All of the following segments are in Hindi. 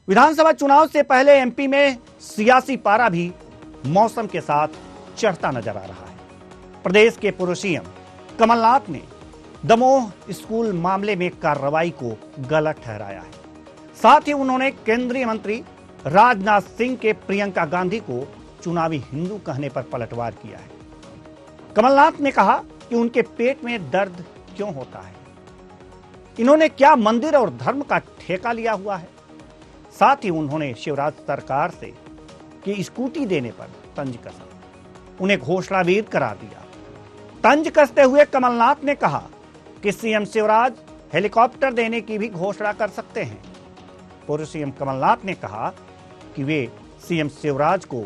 विधानसभा चुनाव से पहले एमपी में सियासी पारा भी मौसम के साथ चढ़ता नजर आ रहा है। प्रदेश के पूर्व सीएम कमलनाथ ने दमोह स्कूल मामले में कार्रवाई को गलत ठहराया है। साथ ही उन्होंने केंद्रीय मंत्री राजनाथ सिंह के प्रियंका गांधी को चुनावी हिंदू कहने पर पलटवार किया है। कमलनाथ ने कहा कि उनके पेट में दर्द क्यों होता है, इन्होंने क्या मंदिर और धर्म का ठेका लिया हुआ है। साथ ही उन्होंने शिवराज सरकार से कि स्कूटी देने पर तंज कसा, उन्हें घोषणावीर करार दिया। तंज कसते हुए कमलनाथ ने कहा कि सीएम शिवराज हेलीकॉप्टर देने की भी घोषणा कर सकते हैं। पूर्व सीएम कमलनाथ ने कहा कि वे सीएम शिवराज को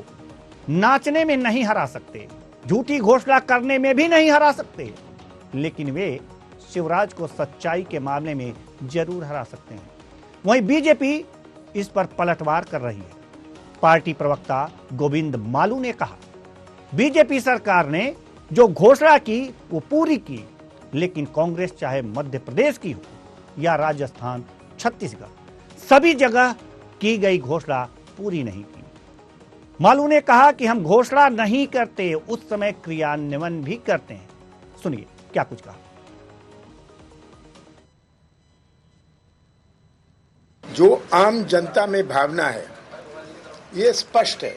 नाचने में नहीं हरा सकते, झूठी घोषणा करने में भी नहीं हरा सकते, लेकिन वे शिवराज को सच्चाई के मामले में जरूर हरा सकते हैं। वहीं बीजेपी इस पर पलटवार कर रही है। पार्टी प्रवक्ता गोविंद मालू ने कहा, बीजेपी सरकार ने जो घोषणा की वो पूरी की, लेकिन कांग्रेस चाहे मध्य प्रदेश की हो या राजस्थान, छत्तीसगढ़, सभी जगह की गई घोषणा पूरी नहीं की। मालू ने कहा कि हम घोषणा नहीं करते, उस समय क्रियान्वयन भी करते हैं। सुनिए क्या कुछ कहा। जो आम जनता में भावना है ये स्पष्ट है।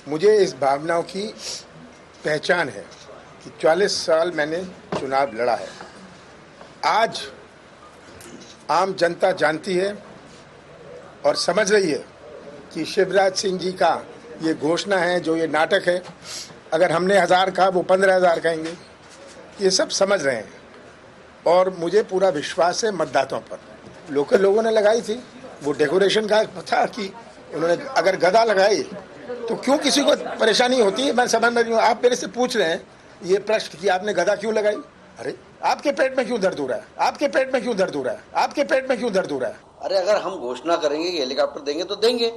मुझे इस भावनाओं की पहचान है कि 40 साल मैंने चुनाव लड़ा है। आज आम जनता जानती है और समझ रही है कि शिवराज सिंह जी का ये घोषणा है, जो ये नाटक है, अगर हमने 1000 कहा वो 15,000 कहेंगे, ये सब समझ रहे हैं। और मुझे पूरा विश्वास है मतदाताओं पर। लोकल लोगों ने लगाई थी, वो डेकोरेशन का था कि उन्होंने अगर गदा लगाई तो क्यों किसी को परेशानी होती है, मैं समझ नहीं हूँ। आप मेरे से पूछ रहे हैं ये प्रश्न कि आपने गदा क्यों लगाई। अरे आपके पेट में क्यों दर्द हो रहा है, आपके पेट में क्यों दर्द हो रहा है, आपके पेट में क्यों दर्द हो रहा है। अरे अगर हम घोषणा करेंगे कि हेलीकॉप्टर देंगे तो देंगे।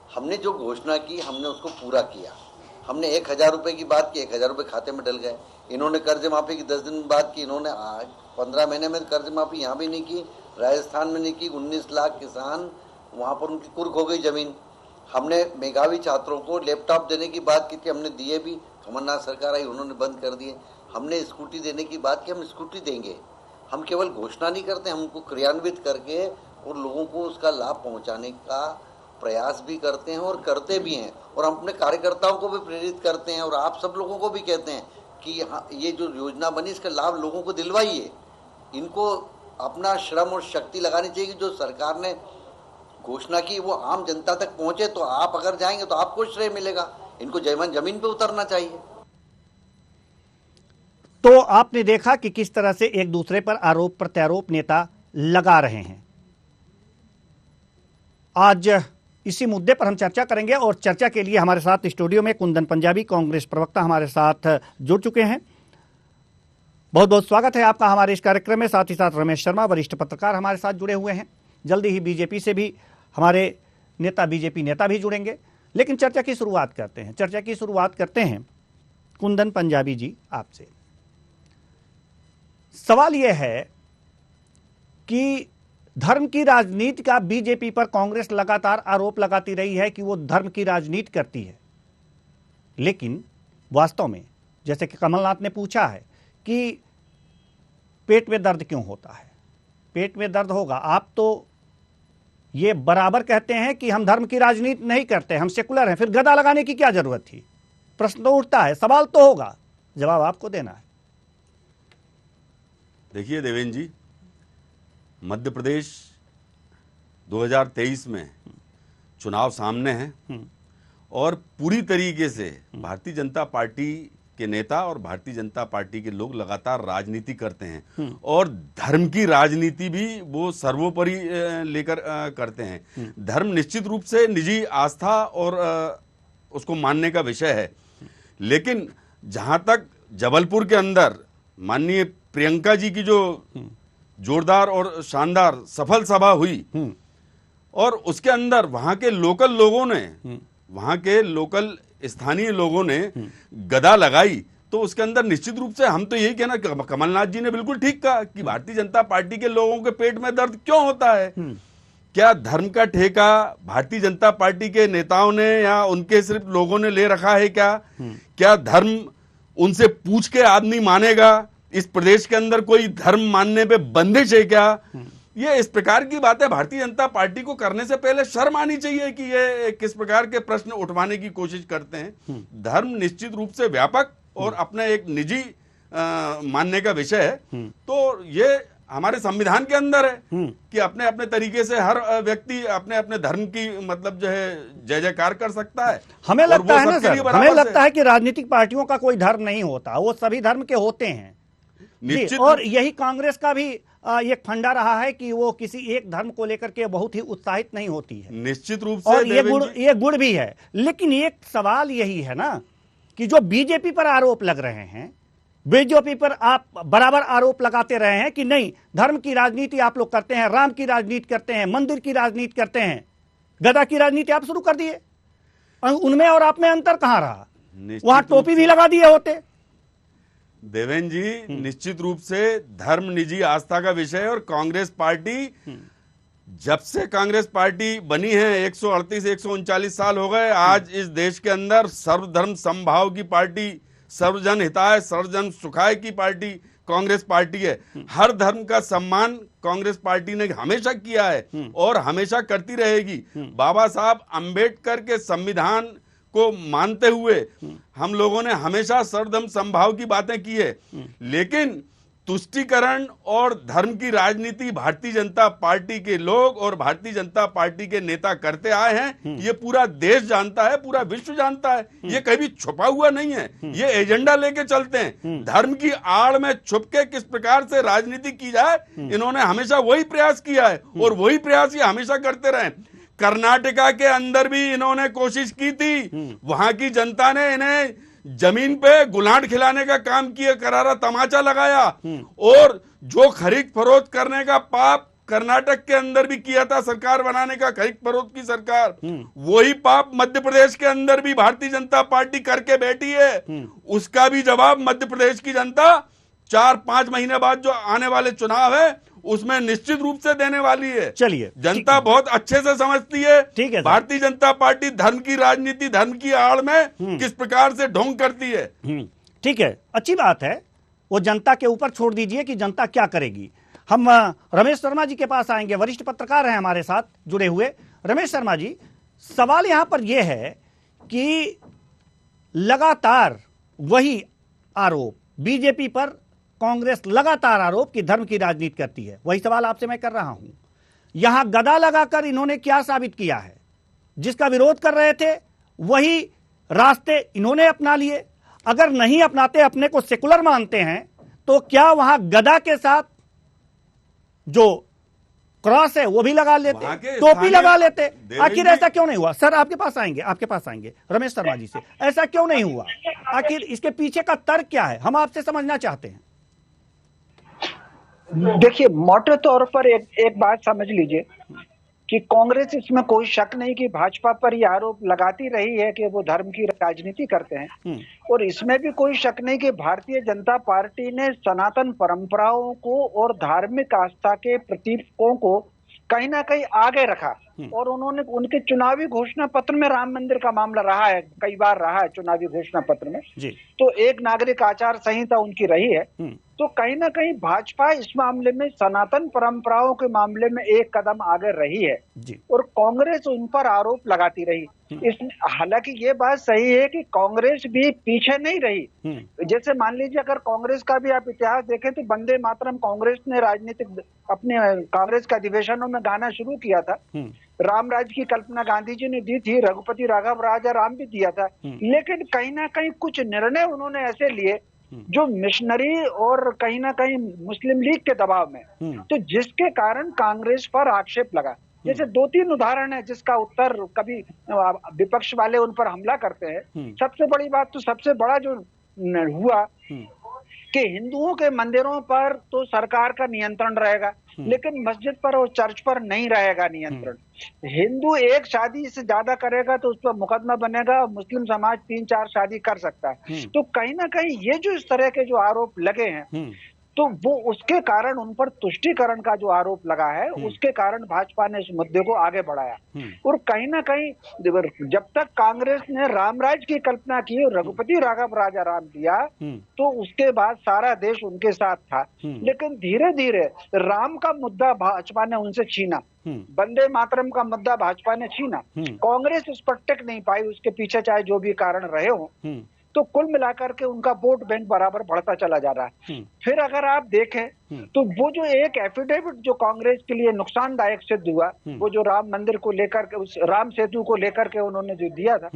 हमने जो घोषणा की हमने उसको पूरा किया। हमने 1000 रुपए की बात की, 1000 रुपए खाते में डल गए। इन्होंने कर्ज माफी की 10 दिन बात की, इन्होंने 15 महीने में कर्ज माफी यहाँ भी नहीं की, राजस्थान में नहीं की। 19 लाख किसान वहाँ पर उनकी कुर्क हो गई जमीन। हमने मेधावी छात्रों को लैपटॉप देने की बात की थी, हमने दिए भी। कमलनाथ सरकार आई, उन्होंने बंद कर दिए। हमने स्कूटी देने की बात की, हम स्कूटी देंगे। हम केवल घोषणा नहीं करते, हम उनको क्रियान्वित करके और लोगों को उसका लाभ पहुंचाने का प्रयास भी करते हैं और करते भी हैं। और हम अपने कार्यकर्ताओं को भी प्रेरित करते हैं और आप सब लोगों को भी कहते हैं कि हाँ, ये जो योजना बनी इसका लाभ लोगों को दिलवाइए। इनको अपना श्रम और शक्ति लगानी चाहिए कि जो सरकार ने घोषणा की वो आम जनता तक पहुंचे। तो आप अगर जाएंगे तो आपको श्रेय मिलेगा। इनको जमीन पे उतरना चाहिए। तो आपने देखा कि किस तरह से एक दूसरे पर आरोप प्रत्यारोप नेता लगा रहे हैं। आज इसी मुद्दे पर हम चर्चा करेंगे और चर्चा के लिए हमारे साथ स्टूडियो में कुंदन पंजाबी, कांग्रेस प्रवक्ता, हमारे साथ जुड़ चुके हैं। बहुत बहुत स्वागत है आपका हमारे इस कार्यक्रम में। साथ ही साथ रमेश शर्मा, वरिष्ठ पत्रकार, हमारे साथ जुड़े हुए हैं। जल्दी ही बीजेपी से भी हमारे बीजेपी नेता भी जुड़ेंगे। लेकिन चर्चा की शुरुआत करते हैं कुंदन पंजाबी जी आपसे। सवाल यह है कि धर्म की राजनीति का बीजेपी पर कांग्रेस लगातार आरोप लगाती रही है कि वो धर्म की राजनीति करती है, लेकिन वास्तव में जैसे कि कमलनाथ ने पूछा है कि पेट में दर्द क्यों होता है, पेट में दर्द होगा। आप तो ये बराबर कहते हैं कि हम धर्म की राजनीति नहीं करते, हम सेकुलर हैं, फिर गदा लगाने की क्या जरूरत थी। प्रश्न तो उठता है, सवाल तो होगा, जवाब आपको देना है। देखिए देवेंद्र जी, मध्य प्रदेश 2023 में चुनाव सामने हैं और पूरी तरीके से भारतीय जनता पार्टी के नेता और भारतीय जनता पार्टी के लोग लगातार राजनीति करते हैं और धर्म की राजनीति भी वो सर्वोपरि लेकर करते हैं। धर्म निश्चित रूप से निजी आस्था और उसको मानने का विषय है, लेकिन जहां तक जबलपुर के अंदर माननीय प्रियंका जी की जो जोरदार और शानदार सफल सभा हुई और उसके अंदर वहां के लोकल लोगों ने, वहां के लोकल स्थानीय लोगों ने गदा लगाई, तो उसके अंदर निश्चित रूप से हम तो यही कहना, कमलनाथ जी ने बिल्कुल ठीक कहा कि भारतीय जनता पार्टी के लोगों के पेट में दर्द क्यों होता है। क्या धर्म का ठेका भारतीय जनता पार्टी के नेताओं ने या उनके सिर्फ लोगों ने ले रखा है क्या धर्म उनसे पूछ के आदमी मानेगा? इस प्रदेश के अंदर कोई धर्म मानने पे बंदिश है क्या? ये इस प्रकार की बातें भारतीय जनता पार्टी को करने से पहले शर्म आनी चाहिए कि ये किस प्रकार के प्रश्न उठवाने की कोशिश करते हैं। धर्म निश्चित रूप से व्यापक और अपने एक निजी मानने का विषय है, तो ये हमारे संविधान के अंदर है कि अपने अपने तरीके से हर व्यक्ति अपने अपने धर्म की मतलब जो है जय जयकार कर सकता है। हमें लगता है ना सर, हमें लगता है कि राजनीतिक पार्टियों का कोई धर्म नहीं होता, वो सभी धर्म के होते हैं निश्चित। और यही कांग्रेस का भी एक फंडा रहा है कि वो किसी एक धर्म को लेकर के बहुत ही उत्साहित नहीं होती है, निश्चित रूप से। और ये गुण भी है। लेकिन एक सवाल यही है ना कि जो बीजेपी पर आरोप लग रहे हैं, बीजेपी पर आप बराबर आरोप लगाते रहे हैं कि नहीं धर्म की राजनीति आप लोग करते हैं, राम की राजनीति करते हैं, मंदिर की राजनीति करते हैं, गदा की राजनीति आप शुरू कर दिए। उनमें और आप में अंतर कहां रहा? वहां टोपी भी लगा दिए होते। देवेंद्र जी, निश्चित रूप से धर्म निजी आस्था का विषय है, और कांग्रेस पार्टी जब से कांग्रेस पार्टी बनी है 138-139 साल हो गए, आज इस देश के अंदर सर्वधर्म समभाव की पार्टी, सर्वजन हिताय सर्वजन सुखाय की पार्टी कांग्रेस पार्टी है। हर धर्म का सम्मान कांग्रेस पार्टी ने हमेशा किया है और हमेशा करती रहेगी। बाबा साहब अंबेडकर के संविधान को मानते हुए हम लोगों ने हमेशा सर्वधर्म समभाव की बातें की है, लेकिन तुष्टीकरण और धर्म की राजनीति भारतीय जनता पार्टी के लोग और भारतीय जनता पार्टी के नेता करते आए हैं। ये पूरा देश जानता है, पूरा विश्व जानता है, ये कभी छुपा हुआ नहीं है। ये एजेंडा लेके चलते हैं। धर्म की आड़ में छुप के किस प्रकार से राजनीति की जाए, इन्होंने हमेशा वही प्रयास किया है और वही प्रयास ये हमेशा करते रहे। कर्नाटका के अंदर भी इन्होंने कोशिश की थी, वहां की जनता ने इन्हें जमीन पे गुलाट खिलाने का काम किया, करारा तमाचा लगाया, और जो खरीद फरोख्त करने का पाप कर्नाटक के अंदर भी किया था सरकार बनाने का, खरीद फरोख्त की सरकार, वही पाप मध्य प्रदेश के अंदर भी भारतीय जनता पार्टी करके बैठी है। उसका भी जवाब मध्य प्रदेश की जनता 4-5 महीने बाद जो आने वाले चुनाव है उसमें निश्चित रूप से देने वाली है। चलिए, जनता बहुत अच्छे से समझती है, ठीक है, भारतीय जनता पार्टी धर्म की राजनीति, धर्म की आड़ में किस प्रकार से ढोंग करती है। ठीक है, अच्छी बात है, वो जनता के ऊपर छोड़ दीजिए कि जनता क्या करेगी। हम रमेश शर्मा जी के पास आएंगे, वरिष्ठ पत्रकार हैं हमारे साथ जुड़े हुए। रमेश शर्मा जी, सवाल यहां पर यह है कि लगातार वही आरोप बीजेपी पर कांग्रेस लगातार आरोप कि धर्म की राजनीति करती है, वही सवाल आपसे मैं कर रहा हूं। यहां गदा लगाकर इन्होंने क्या साबित किया है? जिसका विरोध कर रहे थे वही रास्ते इन्होंने अपना लिए। अगर नहीं अपनाते, अपने को सेकुलर मानते हैं, तो क्या वहां गदा के साथ जो क्रॉस है वो भी लगा लेते, टोपी लगा लेते? आखिर ऐसा क्यों नहीं हुआ? सर आपके पास आएंगे रमेश शर्मा जी से, ऐसा क्यों नहीं हुआ? आखिर इसके पीछे का तर्क क्या है, हम आपसे समझना चाहते हैं। देखिए, मोटे तौर पर एक बात समझ लीजिए कि कांग्रेस, इसमें कोई शक नहीं कि भाजपा पर यह आरोप लगाती रही है कि वो धर्म की राजनीति करते हैं, और इसमें भी कोई शक नहीं कि भारतीय जनता पार्टी ने सनातन परंपराओं को और धार्मिक आस्था के प्रतीकों को कहीं ना कहीं आगे रखा। और उन्होंने उनके चुनावी घोषणा पत्र में राम मंदिर का मामला रहा है, कई बार रहा है चुनावी घोषणा पत्र में जी। तो एक नागरिक आचार संहिता उनकी रही है। तो कहीं ना कहीं भाजपा इस मामले में सनातन परंपराओं के मामले में एक कदम आगे रही है जी। और कांग्रेस उन पर आरोप लगाती रही। हालांकि ये बात सही है कि कांग्रेस भी पीछे नहीं रही। जैसे मान लीजिए, अगर कांग्रेस का भी आप इतिहास देखें तो वंदे मातरम कांग्रेस ने राजनीतिक अपने कांग्रेस के अधिवेशनों में गाना शुरू किया था। राम राज्य की कल्पना गांधी जी ने दी थी, रघुपति राघव राजा राम भी दिया था। लेकिन कहीं ना कहीं कुछ निर्णय उन्होंने ऐसे लिए जो मिशनरी और कहीं ना कहीं मुस्लिम लीग के दबाव में, तो जिसके कारण कांग्रेस पर आक्षेप लगा। जैसे 2-3 उदाहरण है जिसका उत्तर कभी विपक्ष वाले उन पर हमला करते हैं। सबसे बड़ी बात तो सबसे बड़ा जो हुआ कि हिंदुओं के मंदिरों पर तो सरकार का नियंत्रण रहेगा, लेकिन मस्जिद पर और चर्च पर नहीं रहेगा नियंत्रण। हिंदू एक शादी से ज्यादा करेगा तो उस पर मुकदमा बनेगा, और मुस्लिम समाज 3-4 शादी कर सकता है। तो कहीं ना कहीं ये जो इस तरह के जो आरोप लगे हैं, तो वो उसके कारण उन पर तुष्टीकरण का जो आरोप लगा है, उसके कारण भाजपा ने इस मुद्दे को आगे बढ़ाया। और कहीं ना कहीं जब तक कांग्रेस ने रामराज की कल्पना की और रघुपति राघव राजा राम दिया, तो उसके बाद सारा देश उनके साथ था। लेकिन धीरे धीरे राम का मुद्दा भाजपा ने उनसे छीना, वंदे मातरम का मुद्दा भाजपा ने छीना। कांग्रेस उस पर टिक नहीं पाई, उसके पीछे चाहे जो भी कारण रहे हो। तो कुल मिलाकर के उनका वोट बैंक बराबर बढ़ता चला जा रहा है। फिर अगर आप देखें तो वो जो एक एफिडेविट जो कांग्रेस के लिए नुकसानदायक सिद्ध हुआ, वो जो राम मंदिर को लेकर के, उस राम सेतु को लेकर के उन्होंने जो दिया था,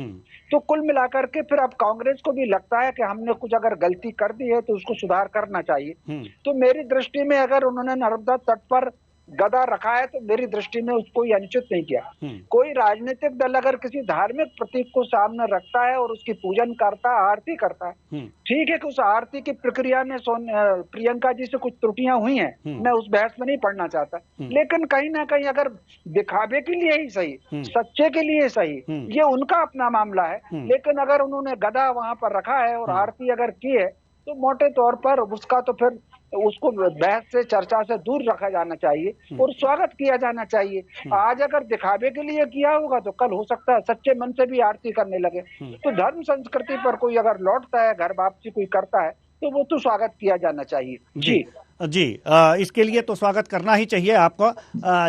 तो कुल मिलाकर के फिर अब कांग्रेस को भी लगता है कि हमने कुछ अगर गलती कर दी है तो उसको सुधार करना चाहिए। तो मेरी दृष्टि में अगर उन्होंने नर्मदा तट पर गदा रखा है तो मेरी दृष्टि में उसको अनुचित नहीं किया। कोई राजनीतिक दल अगर किसी धार्मिक प्रतीक को सामने रखता है और उसकी पूजन करता है, आरती करता है, ठीक है कि उस आरती की प्रक्रिया में प्रियंका जी से कुछ त्रुटियां हुई हैं, मैं उस बहस में नहीं पढ़ना चाहता, लेकिन कहीं ना कहीं अगर दिखावे के लिए ही सही, सच्चे के लिए सही, ये उनका अपना मामला है। लेकिन अगर उन्होंने गदा वहां पर रखा है और आरती अगर की है तो मोटे तौर पर उसका तो फिर उसको बहस से, चर्चा से दूर रखा जाना चाहिए और स्वागत किया जाना चाहिए। आज अगर दिखावे के लिए किया होगा तो कल हो सकता है सच्चे मन से भी आरती करने लगे। तो धर्म संस्कृति पर कोई अगर लौटता है, घर वापसी कोई करता है, तो वो तो स्वागत किया जाना चाहिए। जी, इसके लिए तो स्वागत करना ही चाहिए आपको,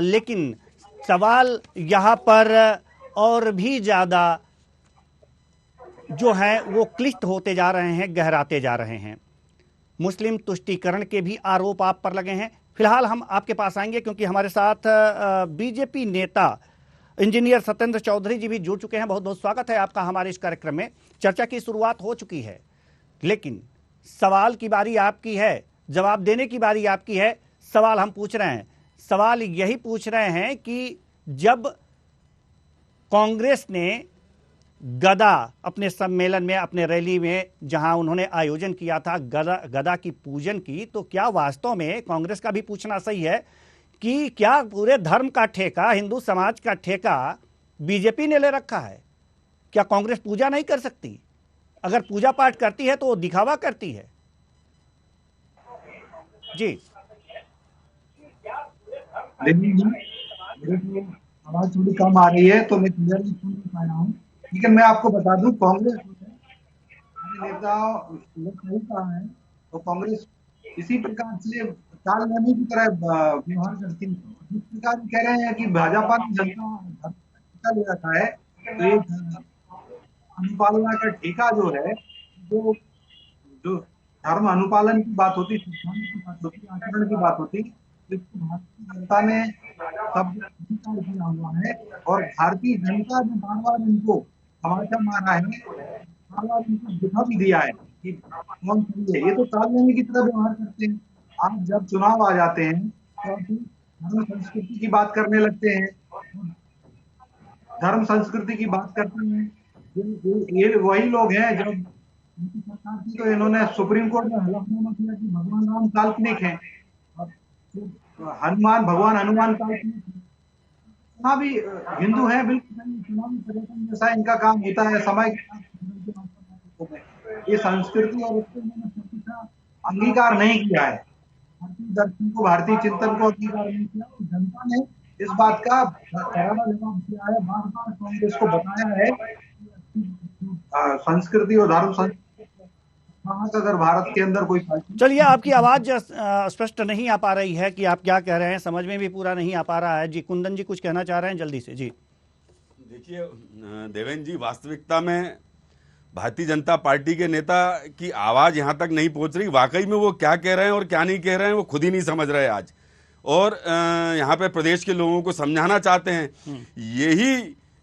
लेकिन सवाल यहाँ पर और भी ज्यादा जो है वो क्लिष्ट होते जा रहे हैं, गहराते जा रहे हैं। मुस्लिम तुष्टीकरण के भी आरोप आप पर लगे हैं। फिलहाल हम आपके पास आएंगे क्योंकि हमारे साथ बीजेपी नेता इंजीनियर सत्येंद्र चौधरी जी भी जुड़ चुके हैं। बहुत बहुत स्वागत है आपका हमारे इस कार्यक्रम में। चर्चा की शुरुआत हो चुकी है, लेकिन सवाल की बारी आपकी है, जवाब देने की बारी आपकी है। सवाल हम पूछ रहे हैं, सवाल यही पूछ रहे हैं कि जब कांग्रेस ने गदा अपने सम्मेलन में, अपने रैली में जहां उन्होंने आयोजन किया था, गदा की पूजन की, तो क्या वास्तव में कांग्रेस का भी पूछना सही है कि क्या पूरे धर्म का ठेका, हिंदू समाज का ठेका बीजेपी ने ले रखा है? क्या कांग्रेस पूजा नहीं कर सकती? अगर पूजा पाठ करती है तो वो दिखावा करती है। जी आवाज थोड़ी कम आ रही है तो मैं क्लियरली सुन नहीं पाया हूँ, लेकिन मैं आपको बता दूं कांग्रेस नेता सही कहा है, तो कांग्रेस इसी प्रकार से चाल लेने की तरह व्यवहार करती है। जिस प्रकार कह रहे हैं कि भाजपा ने जनता ले रखा है, तो ये अनुपालना का ठेका जो है, जो धर्म अनुपालन की बात होती, आचरण की बात होती, भारतीय जनता ने सब स्वीकार किया हुआ है। और भारतीय जनता ने बार बार इनको तमाचा मारा है, बार बार इनको दिखा भी दिया है कि कौन सही है। ये तो ताल लेने की तरह व्यवहार करते हैं। आप जब चुनाव आ जाते हैं तो धर्म संस्कृति की बात करने लगते हैं, धर्म संस्कृति की बात करते हैं। ये वही लोग हैं जब उनकी सरकार थी तो इन्होंने सुप्रीम कोर्ट में हलफनामा किया कि भगवान राम काल्पनिक है, भगवान हनुमान काल्पनिक है। भी हिंदू है, बिल्कुल चुनावी पर्यटन जैसा इनका काम होता है। समय के साथ ये संस्कृति और उसको इन्होंने अंगीकार नहीं किया है, भारतीय दर्शन को, भारतीय चिंतन को अंगीकार नहीं किया। तो जनता ने इस बात का करारा जवाब दिया है, बार बार कांग्रेस को बताया है संस्कृति और धर्म संस्कृति अगर भारत के अंदर कोई। चलिए, आपकी आवाज स्पष्ट नहीं आ पा रही है कि आप क्या कह रहे हैं, समझ में भी पूरा नहीं आ पा रहा है। जी, कुंदन जी कुछ कहना चाह रहे हैं जल्दी से। जी देखिए देवेंद्र जी, वास्तविकता में भारतीय जनता पार्टी के नेता की आवाज यहां तक नहीं पहुंच रही। वाकई में वो क्या कह रहे हैं और क्या नहीं कह रहे हैं वो खुद ही नहीं समझ रहे आज, और यहाँ पे प्रदेश के लोगों को समझाना चाहते हैं।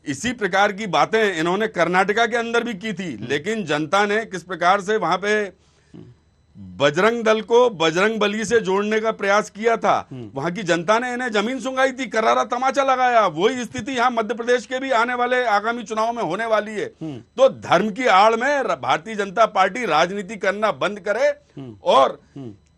इसी प्रकार की बातें इन्होंने कर्नाटका के अंदर भी की थी, लेकिन जनता ने किस प्रकार से वहां पे बजरंग दल को बजरंग बली से जोड़ने का प्रयास किया था, वहां की जनता ने इन्हें जमीन सुंगाई थी, करारा तमाचा लगाया। वही स्थिति यहाँ मध्य प्रदेश के भी आने वाले आगामी चुनाव में होने वाली है। तो धर्म की आड़ में भारतीय जनता पार्टी राजनीति करना बंद करे और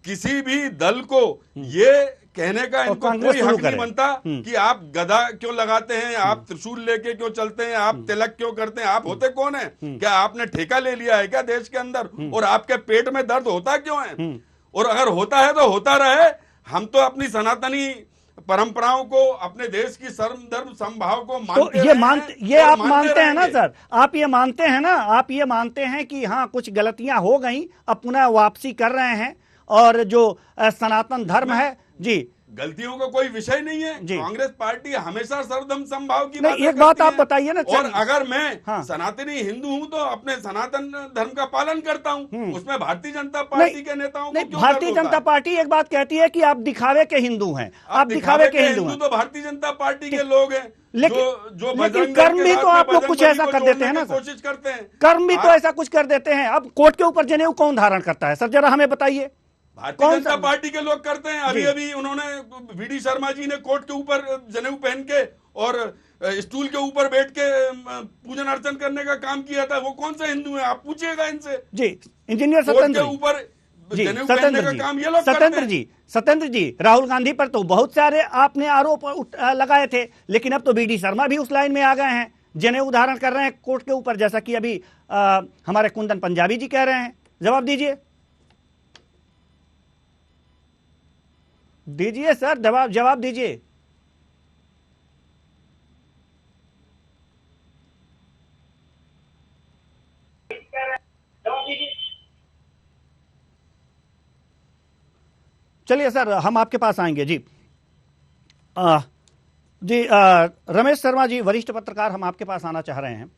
किसी भी दल को ये कहने का इनको कोई हक नहीं बनता कि आप गदा क्यों लगाते हैं, आप त्रिशूल लेके क्यों चलते हैं, आप तिलक क्यों करते हैं, आप होते कौन है? क्या आपने ठेका ले लिया है क्या देश के अंदर? और आपके पेट में दर्द होता क्यों है? और अगर होता है तो होता रहे। हम तो अपनी सनातनी परंपराओं को, अपने देश की सर्व धर्म समभाव को मानते तो ये आप मानते हैं ना सर, आप ये मानते हैं ना, आप ये मानते हैं कि हाँ कुछ गलतियां हो गई, अब पुनः वापसी कर रहे हैं और जो सनातन धर्म है जी, गलतियों का कोई विषय नहीं है। कांग्रेस पार्टी हमेशा सर्वधर्म समभाव की बात एक बात आप बताइए ना, और अगर मैं सनातनी हिंदू हूं तो अपने सनातन धर्म का पालन करता हूं, उसमें भारतीय जनता पार्टी के नेताओं को क्यों? भारतीय जनता पार्टी एक बात कहती है कि आप दिखावे के हिंदू हैं, आप दिखावे के हिंदू हैं, तो भारतीय जनता पार्टी के लोग हैं। लेकिन कर्म भी तो आप लोग कुछ ऐसा कर देते हैं ना, कोशिश करते हैं, कर्म भी तो ऐसा कुछ कर देते हैं। अब कोर्ट के ऊपर जनेऊ कौन धारण करता है सर, जरा हमें बताइए। भारतीय जनता पार्टी के लोग करते हैं। अभी अभी उन्होंने वीडी शर्मा जी ने कोर्ट के ऊपर जनेऊ पहन के और स्टूल के ऊपर बैठ के पूजन अर्चन करने का काम किया था। वो कौन से हिंदू हैं? आप पूछिएगा इनसे जी। इंजीनियर सत्येंद्र के ऊपर जनेऊ पहनने का काम ये लोग करते हैं। सत्येंद्र जी, राहुल गांधी पर तो बहुत सारे आपने आरोप लगाए थे, लेकिन अब तो वीडी शर्मा भी उस लाइन में आ गए हैं, जनेऊ धारण कर रहे हैं कोर्ट के ऊपर, जैसा कि अभी हमारे कुंदन पंजाबी जी कह रहे हैं। जवाब दीजिए सर, जवाब दीजिए। चलिए सर, हम आपके पास आएंगे जी। रमेश शर्मा जी, वरिष्ठ पत्रकार, हम आपके पास आना चाह रहे हैं।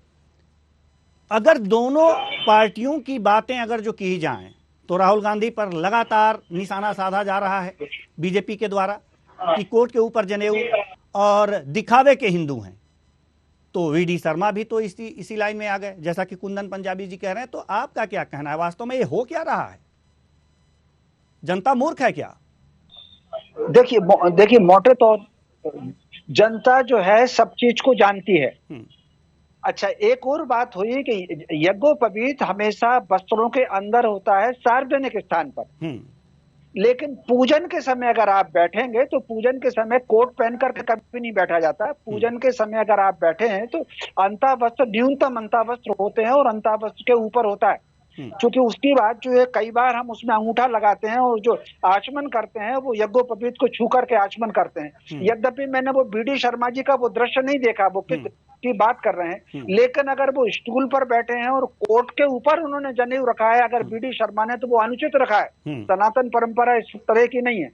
अगर दोनों पार्टियों की बातें अगर जो की जाएं तो राहुल गांधी पर लगातार निशाना साधा जा रहा है बीजेपी के द्वारा कि कोर्ट के ऊपर जनेऊ और दिखावे के हिंदू हैं। तो वीडी शर्मा भी तो इसी लाइन में आ गए, जैसा कि कुंदन पंजाबी जी कह रहे हैं। तो आपका क्या कहना है, वास्तव में ये हो क्या रहा है? जनता मूर्ख है क्या? देखिए मोटे तौर जनता जो है सब चीज को जानती है। अच्छा, एक और बात हुई कि यज्ञोपवीत हमेशा वस्त्रों के अंदर होता है सार्वजनिक स्थान पर, लेकिन पूजन के समय अगर आप बैठेंगे तो पूजन के समय कोट पहनकर कभी नहीं बैठा जाता। पूजन के समय अगर आप बैठे हैं तो अंतावस्त्र, न्यूनतम अंतावस्त्र होते हैं और अंतावस्त्र के ऊपर होता है, क्योंकि उसकी बात जो है कई बार हम उसमें अंगूठा लगाते हैं और जो आचमन करते हैं वो यज्ञोपवीत को छू करके आचमन करते हैं। यद्यपि मैंने वो वीडी शर्मा जी का वो दृश्य नहीं देखा, वो किस की बात कर रहे हैं, लेकिन अगर वो स्टूल पर बैठे हैं और कोट के ऊपर उन्होंने जनेऊ रखा है अगर वीडी शर्मा ने, तो वो अनुचित रखा है। सनातन परंपरा इस तरह की नहीं है।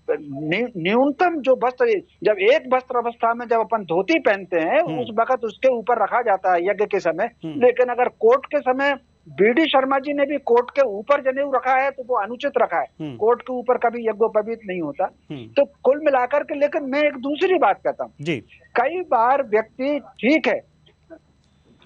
न्यूनतम जो वस्त्र, जब एक वस्त्र अवस्था में जब अपन धोती पहनते हैं उस वक्त उसके ऊपर रखा जाता है यज्ञ के समय, लेकिन अगर कोर्ट के समय वीडी शर्मा जी ने भी कोर्ट के ऊपर जनेऊ रखा है तो वो अनुचित रखा है। कोर्ट के ऊपर कभी यज्ञोपवीत नहीं होता। तो कुल मिलाकर के, लेकिन मैं एक दूसरी बात कहता हूँ जी, कई बार व्यक्ति, ठीक है,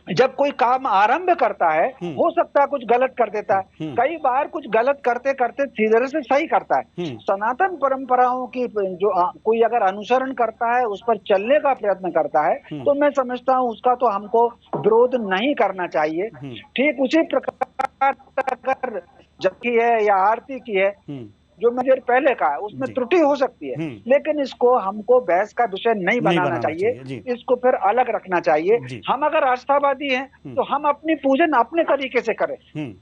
जब कोई काम आरंभ करता है हो सकता है कुछ गलत कर देता है, कई बार कुछ गलत करते करते धीरे से सही करता है। सनातन परंपराओं की जो कोई अगर अनुसरण करता है, उस पर चलने का प्रयत्न करता है, तो मैं समझता हूं उसका तो हमको विरोध नहीं करना चाहिए। ठीक उसी प्रकार अगर जबकि है या आरती की है, जो मैंने पहले कहा, उसमें त्रुटि हो सकती है, लेकिन इसको हमको बहस का विषय नहीं बनाना चाहिए, इसको फिर अलग रखना चाहिए। हम अगर आस्थावादी हैं तो हम अपनी पूजन अपने तरीके से करें,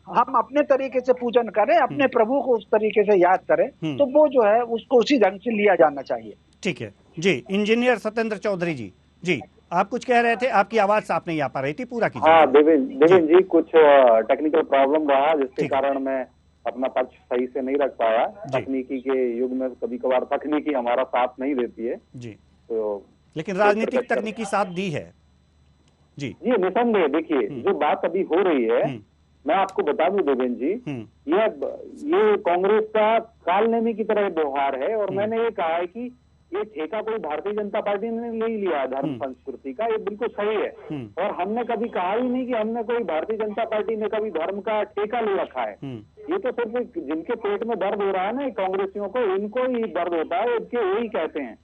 हम अपने तरीके से पूजन करें, अपने प्रभु को उस तरीके से याद करें, तो वो जो है उसको उसी ढंग से लिया जाना चाहिए। ठीक है जी। इंजीनियर सत्येंद्र चौधरी जी, जी आप कुछ कह रहे थे, आपकी आवाज साफ नहीं आ पा रही थी, पूरा कीजिए। हाँ देवेंद्र जी, कुछ टेक्निकल प्रॉब्लम रहा जिसके कारण मैं अपना पक्ष सही से नहीं रख पाया। तकनीकी के युग में कभी कभार तकनीकी हमारा साथ नहीं देती है जी, तो लेकिन राजनीतिक तकनीकी साथ दी है जी। जी निसंदेह। देखिए जो बात अभी हो रही है, मैं आपको बता दूं देवेंद्र जी, ये कांग्रेस का कालनेमी की तरह व्यवहार है। और मैंने ये कहा है कि ये ठेका कोई भारतीय जनता पार्टी ने नहीं लिया धर्म संस्कृति का, ये बिल्कुल सही है। और हमने कभी कहा ही नहीं कि हमने कोई भारतीय जनता पार्टी ने कभी धर्म का ठेका ले रखा है। ये तो सिर्फ जिनके पेट में दर्द हो रहा है ना कांग्रेसियों को, इनको ही दर्द होता है, इनके यही कहते हैं।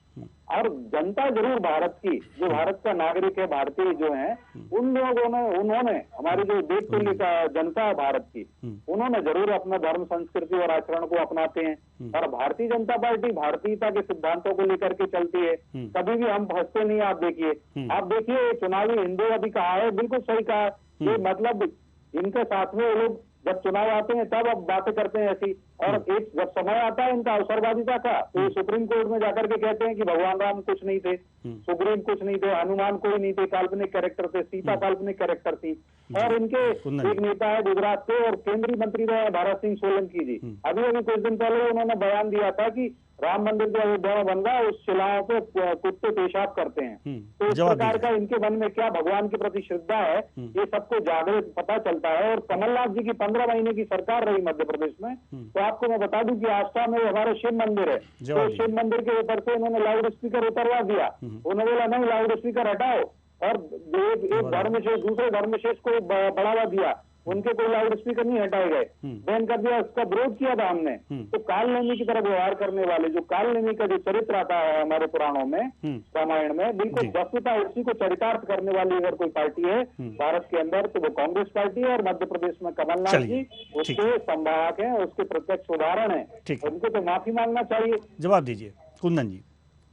और जनता जरूर भारत की, जो भारत का नागरिक है, भारतीय जो है, उन लोगों ने, उन्होंने, हमारी जो देश तुल्य का जनता है भारत की, उन्होंने जरूर अपना धर्म, संस्कृति और आचरण को अपनाते हैं। और भारतीय जनता पार्टी भारतीयता के सिद्धांतों को लेकर के चलती है, कभी भी हम फंसते नहीं। आप देखिए चुनावी हिंदू अभी कहा है, बिल्कुल सही कहा, ये मतलब इनके साथ में लोग जब चुनाव आते हैं तब अब बातें करते हैं ऐसी, और एक जब समय आता है इनका अवसरवादिता का, तो सुप्रीम कोर्ट में जाकर के कहते हैं कि भगवान राम कुछ नहीं थे, सुग्रीव कुछ नहीं थे, हनुमान कोई नहीं थे, काल्पनिक कैरेक्टर थे, सीता काल्पनिक कैरेक्टर थी। और इनके एक नेता है गुजरात के और केंद्रीय मंत्री रहे भारत सिंह सोलंकी जी, अभी कुछ दिन पहले उन्होंने बयान दिया था कि राम मंदिर जो अयोध्या में बन रहा है उस शिलाओं पे कुत्ते पेशाब करते हैं। तो इस प्रकार का इनके मन में क्या भगवान के प्रति श्रद्धा है, ये सबको जागृत पता चलता है। और कमलनाथ जी की 15 महीने की सरकार रही मध्य प्रदेश में, तो आपको मैं बता दूं कि आस्था में हमारे शिव मंदिर है, तो शिव मंदिर के ऊपर से इन्होंने लाउड स्पीकर उतरवा दिया। उन्होंने बोला नहीं, लाउड स्पीकर हटाओ, और एक धर्म से दूसरे धर्म से इसको बढ़ावा दिया, उनके कोई लाउड स्पीकर नहीं हटाए गए, बैन कर दिया, उसका विरोध किया था हमने। तो काल नेमी की तरह व्यवहार करने वाले, जो काल नेमी का जो चरित्र आता है हमारे पुराणों में, रामायण में, बिल्कुल वस्तुतः उसी को चरितार्थ करने वाली अगर कोई पार्टी है भारत के अंदर तो वो कांग्रेस पार्टी है। और मध्य प्रदेश में कमलनाथ जी उसके संवाहक हैं, उसके प्रत्यक्ष उदाहरण है, उनको तो माफी मांगना चाहिए। जवाब दीजिए कुंदन जी।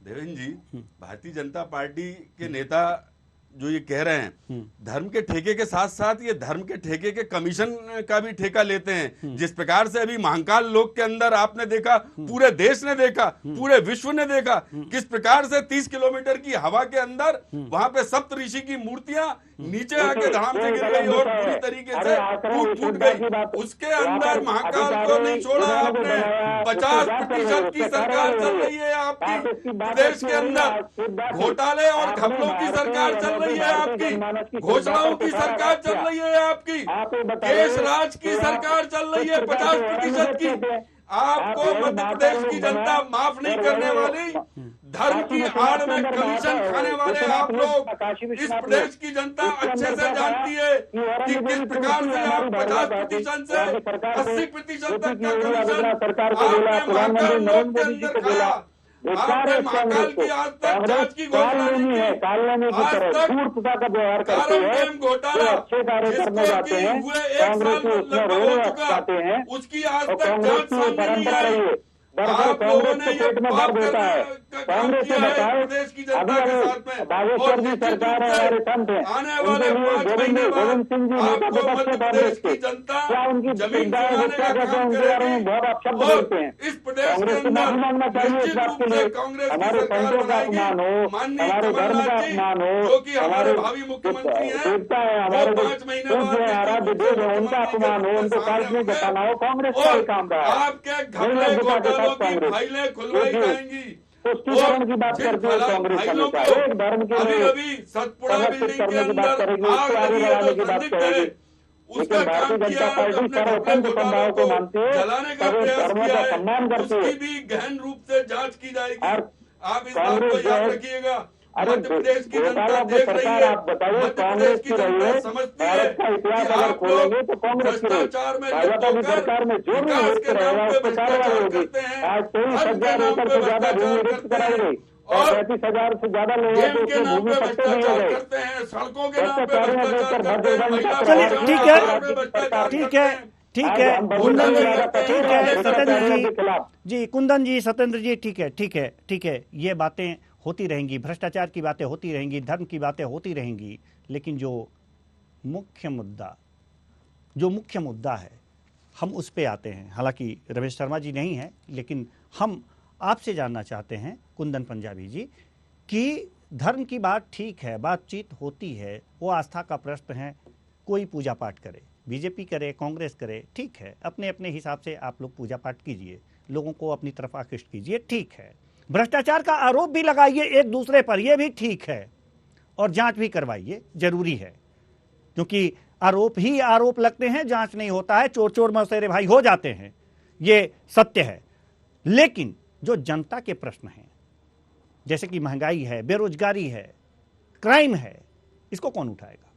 देवेंद्र जी, भारतीय जनता पार्टी के नेता जो ये कह रहे हैं धर्म के ठेके के साथ साथ ये धर्म के ठेके के कमीशन का भी ठेका लेते हैं। जिस प्रकार से अभी महाकाल लोक के अंदर आपने देखा, पूरे देश ने देखा, पूरे विश्व ने देखा, किस प्रकार से 30 किलोमीटर की हवा के अंदर वहां पे सप्त ऋषि की मूर्तियां नीचे आके धड़ाम से गिर गई और पूरी तरीके से टूट गई। उसके अंदर महाकाल को नहीं छोड़ा आपने। 50% की सरकार चल रही है आपकी प्रदेश के अंदर, घोटाले और घपलों की सरकार चल रही है आपकी, घोषणाओं की सरकार चल रही है आपकी, केश राज की सरकार चल रही है 50% की। आपको मध्य प्रदेश की जनता माफ नहीं करने वाली। धर्म की आड़ में कमीशन खाने वाले आप लोग, इस प्रदेश की जनता अच्छे से जानती है कि किस प्रकार से आप 50% से 80% तक का कमीशन आपने महाकाल लोक के अंदर खाया। आपने महाकाल की आज तक जांच की घोषणा नहीं है, आज तक कालम घोटाला जिसको कि हुए 1 साल लगभग हो चुका, उसकी आज तक जांच सामने नहीं आई। आप लोगों ने ये बात करने का काम किया है प्रदेश की जनता के साथ में, और निश्चित रूप से आने वाले 5 महीने बाद आपको मध्य प्रदेश की जनता जमीन चुराने का काम करेगी। और इस प्रदेश के अंदर निश्चित रूप से कांग्रेस की सरकार बनाएगी। माननीय कमलनाथ जी जो कि हमारे भावी मुख्यमंत्री हैं, वो 5 महीने बाद आपके घपले घोटालों की फाइलें खुलवाई जाएंगी। पुष्टिकरण की बात करते हैं कांग्रेस का, एक धर्म के अभी सतपुड़ा बिल्डिंग के अंदर आग लगी है तो संदिग्ध है, उसका काम किया है, अपने घपले घोटालों को जलाने का प्रयास किया है, उसकी भी गहन रूप से जांच की जाएगी। आप इस बात को याद रखिएगा। मध्य प्रदेश की जनता देख रही है, मध्य प्रदेश की जनता समझती है कि आप लोग भ्रष्टाचार में लिप्त होकर विकास के नाम पे भ्रष्टाचार करते हैं, धर्म के नाम पे भ्रष्टाचार करते हैं, और 35,000 से ज्यादा लोगों गेम के नाम पे भ्रष्टाचार करते हैं, सड़कों के नाम पे भ्रष्टाचार करते हैं, चलिए ठीक है कुंदन जी, ठीक है सत्येंद्र जी, कुंदन जी, सत्येंद्र जी, ठीक है, ये बातें होती रहेंगी, भ्रष्टाचार की बातें होती रहेंगी, धर्म की बातें होती रहेंगी, लेकिन जो मुख्य मुद्दा है हम उस पे आते हैं। हालांकि रमेश शर्मा जी नहीं है, लेकिन हम आपसे जानना चाहते हैं कुंदन पंजाबी जी कि धर्म की बात ठीक है, बातचीत होती है, वो आस्था का प्रश्न है, कोई पूजा पाठ करे, बीजेपी करे, कांग्रेस करे, ठीक है, अपने अपने हिसाब से आप लोग पूजा पाठ कीजिए, लोगों को अपनी तरफ आकृष्ट कीजिए, ठीक है, भ्रष्टाचार का आरोप भी लगाइए एक दूसरे पर, यह भी ठीक है, और जांच भी करवाइए, जरूरी है, क्योंकि आरोप ही आरोप लगते हैं, जांच नहीं होता है, चोर चोर मौसेरे भाई हो जाते हैं, ये सत्य है। लेकिन जो जनता के प्रश्न हैं, जैसे कि महंगाई है, बेरोजगारी है, क्राइम है, इसको कौन उठाएगा?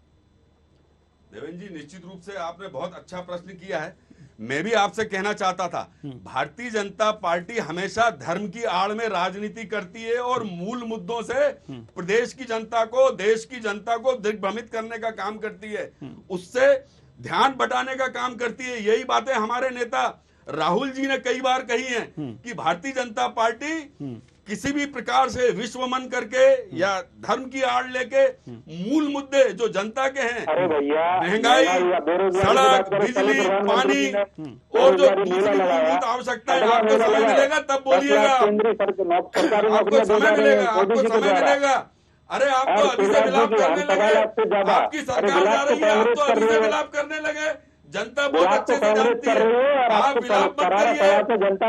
देवेंद्र जी, निश्चित रूप से आपने बहुत अच्छा प्रश्न किया है। मैं भी आपसे कहना चाहता था, भारतीय जनता पार्टी हमेशा धर्म की आड़ में राजनीति करती है और मूल मुद्दों से प्रदेश की जनता को, देश की जनता को दिग्भ्रमित करने का काम करती है, उससे ध्यान बटाने का काम करती है। यही बातें हमारे नेता राहुल जी ने कई बार कही हैं कि भारतीय जनता पार्टी किसी भी प्रकार से विश्वमन करके या धर्म की आड़ लेके मूल मुद्दे जो जनता के हैं, महंगाई, सड़क, बिजली, पानी और जो दूसरी मूलभूत आवश्यकताएं, आपको समय मिलेगा तब बोलिएगा, आपको समय मिलेगा, आपको समय मिलेगा। अरे आप तो अभी से विलाप करने लगे, आपकी सरकार जा रही है, आप तो अभी से विलाप करने लगे। जनता बहुत अच्छे से जानती है, आप विलाप मत करिए, आपको जनता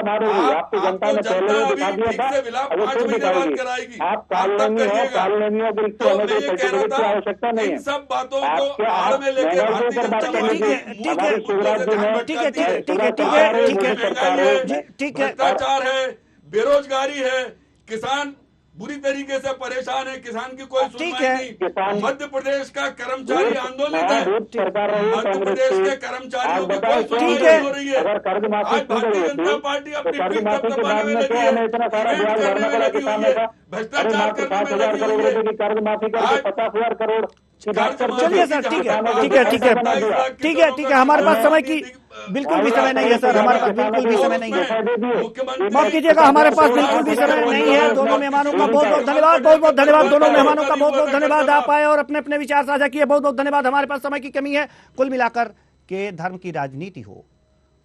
अभी ठीक से विलाप 5 महीने बाद कराएगी, आप तब करिएगा। तो मैं ये कह रहा था, इन सब बातों को आड़ में लेके भारतीय जनता पार्टी भ्रष्टाचार है, बेरोजगारी है, किसान बुरी तरीके से परेशान है, किसान की कोई सुनवाई नहीं। मध्य प्रदेश का कर्मचारी आंदोलित है, मध्य प्रदेश के कर्मचारियों की कोई सुनवाई नहीं हो रही है। आज भारतीय जनता पार्टी अपनी पीठ थपथपाने में लगी है, इवेंट करने में लगी हुई है, भ्रष्टाचार करने में लगी हुई है। 50,000 करोड़। चलिए सर, ठीक है, हमारे पास समय की बिल्कुल भी समय नहीं है सर, हमारे पास बिल्कुल भी समय नहीं है, माफ कीजिएगा, हमारे पास बिल्कुल भी समय नहीं है। दोनों मेहमानों का बहुत बहुत धन्यवाद, बहुत बहुत धन्यवाद, दोनों मेहमानों का बहुत बहुत धन्यवाद। आप आए और अपने अपने विचार साझा किए, बहुत बहुत धन्यवाद। हमारे पास समय की कमी है। कुल मिलाकर के धर्म की राजनीति हो,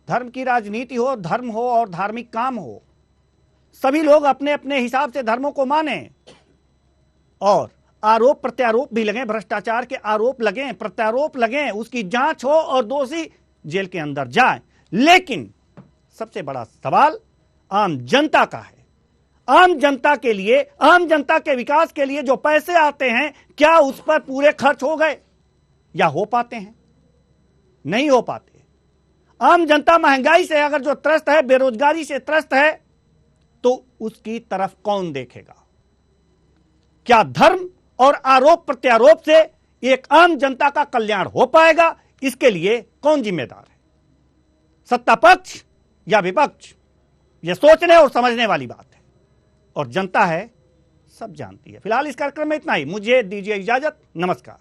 धर्म की राजनीति हो, धर्म हो और धार्मिक काम हो, सभी लोग अपने अपने हिसाब से धर्मों को माने और आरोप प्रत्यारोप भी लगे, भ्रष्टाचार के आरोप लगे, प्रत्यारोप लगे, उसकी जांच हो और दोषी जेल के अंदर जाए। लेकिन सबसे बड़ा सवाल आम जनता का है। आम जनता के लिए, आम जनता के विकास के लिए जो पैसे आते हैं, क्या उस पर पूरे खर्च हो गए या हो पाते हैं? नहीं हो पाते। आम जनता महंगाई से अगर जो त्रस्त है, बेरोजगारी से त्रस्त है, तो उसकी तरफ कौन देखेगा? क्या धर्म और आरोप प्रत्यारोप से एक आम जनता का कल्याण हो पाएगा? इसके लिए कौन जिम्मेदार है, सत्ता पक्ष या विपक्ष? यह सोचने और समझने वाली बात है और जनता है, सब जानती है। फिलहाल इस कार्यक्रम में इतना ही। मुझे दीजिए इजाजत, नमस्कार।